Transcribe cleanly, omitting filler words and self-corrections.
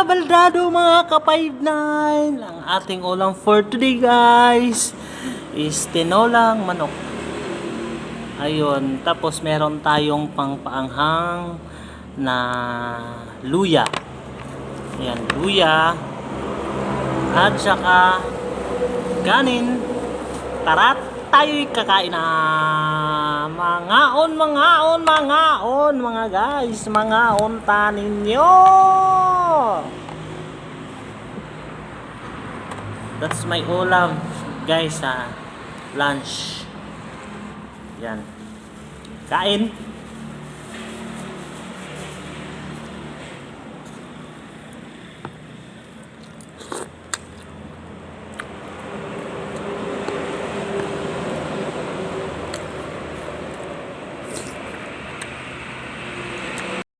kabaldado, mga ka-59. Ang ating ulam for today, guys, is tinolang manok. Ayun, tapos meron tayong pangpaanghang na luya. Ayan, luya. At saka kanin. Tara, tayo'y kakain na. Mangaon, mga guys. Mangaon ta ninyo. That's my ulam, guys, sa lunch. Yan. Kain.